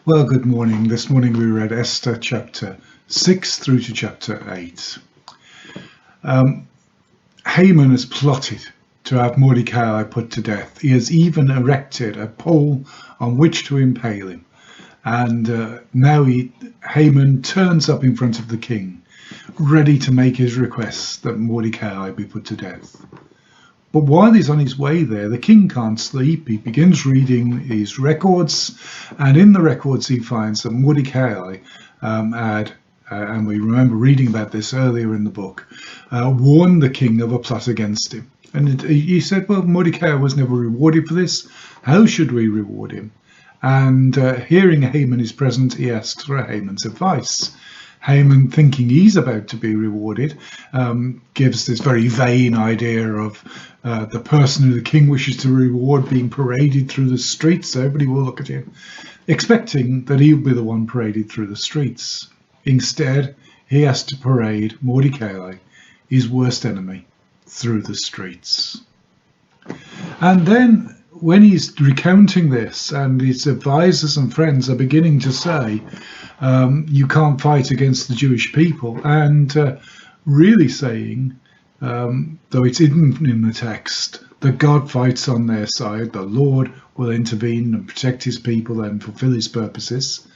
Well, good morning. This morning we read Esther chapter 6 through to chapter 8. Haman has plotted to have Mordecai put to death. He has even erected a pole on which to impale him. And now Haman turns up in front of the king, ready to make his request that Mordecai be put to death. But while he's on his way there, the king can't sleep. He begins reading his records, and in the records he finds that Mordecai had, and we remember reading about this earlier in the book, warned the king of a plot against him. And he said, well, Mordecai was never rewarded for this. How should we reward him? And hearing Haman is present, he asks for Haman's advice. Haman, thinking he's about to be rewarded, gives this very vain idea of the person who the king wishes to reward being paraded through the streets. Everybody will look at him, expecting that he'll be the one paraded through the streets. Instead, he has to parade Mordecai, his worst enemy, through the streets. And then when he's recounting this, and his advisors and friends are beginning to say, you can't fight against the Jewish people, and really saying, though it's hidden in the text, that God fights on their side, the Lord will intervene and protect his people and fulfill his purposes.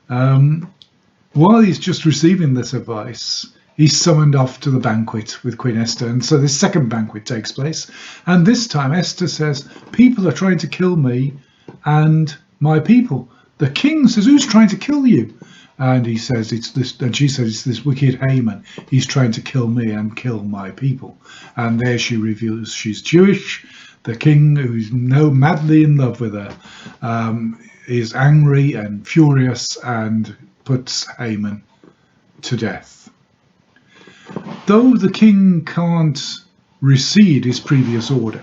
While he's just receiving this advice, he's summoned off to the banquet with Queen Esther. And so this second banquet takes place. And this time Esther says, people are trying to kill me and my people. The king says, who's trying to kill you? And he says, it's this, and she says, it's this wicked Haman. He's trying to kill me and kill my people. And there she reveals she's Jewish. The king, who's now madly in love with her, is angry and furious and puts Haman to death. Though the king can't rescind his previous order,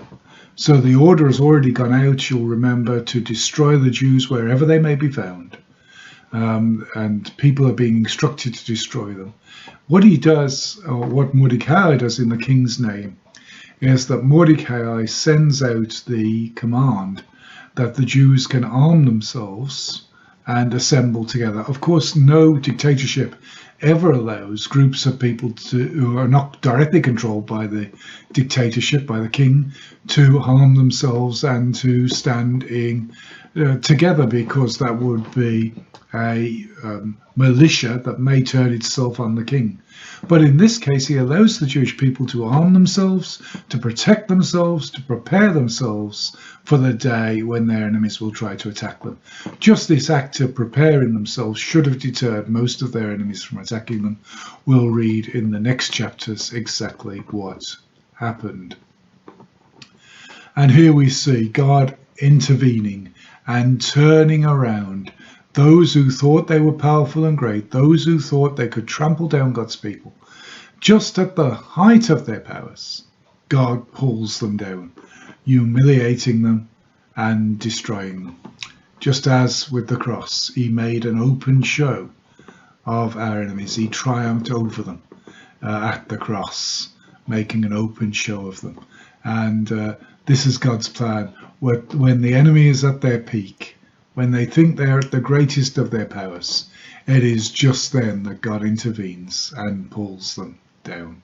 so the order has already gone out, you'll remember, to destroy the Jews wherever they may be found, and people are being instructed to destroy them. What he does, or what Mordecai does in the king's name, is that Mordecai sends out the command that the Jews can arm themselves and assemble together. Of course, no dictatorship ever allows groups of people who are not directly controlled by the dictatorship, by the king, to harm themselves and to stand in together, because that would be a militia that may turn itself on the king. But in this case, he allows the Jewish people to arm themselves, to protect themselves, to prepare themselves for the day when their enemies will try to attack them. Just this act of preparing themselves should have deterred most of their enemies from attacking them. We'll read in the next chapters exactly what happened. And here we see God intervening and turning around those who thought they were powerful and great, those who thought they could trample down God's people. Just at the height of their powers, God pulls them down, humiliating them and destroying them. Just as with the cross, he made an open show of our enemies. He triumphed over them at the cross, making an open show of them. And this is God's plan. When the enemy is at their peak, when they think they're at the greatest of their powers, it is just then that God intervenes and pulls them down.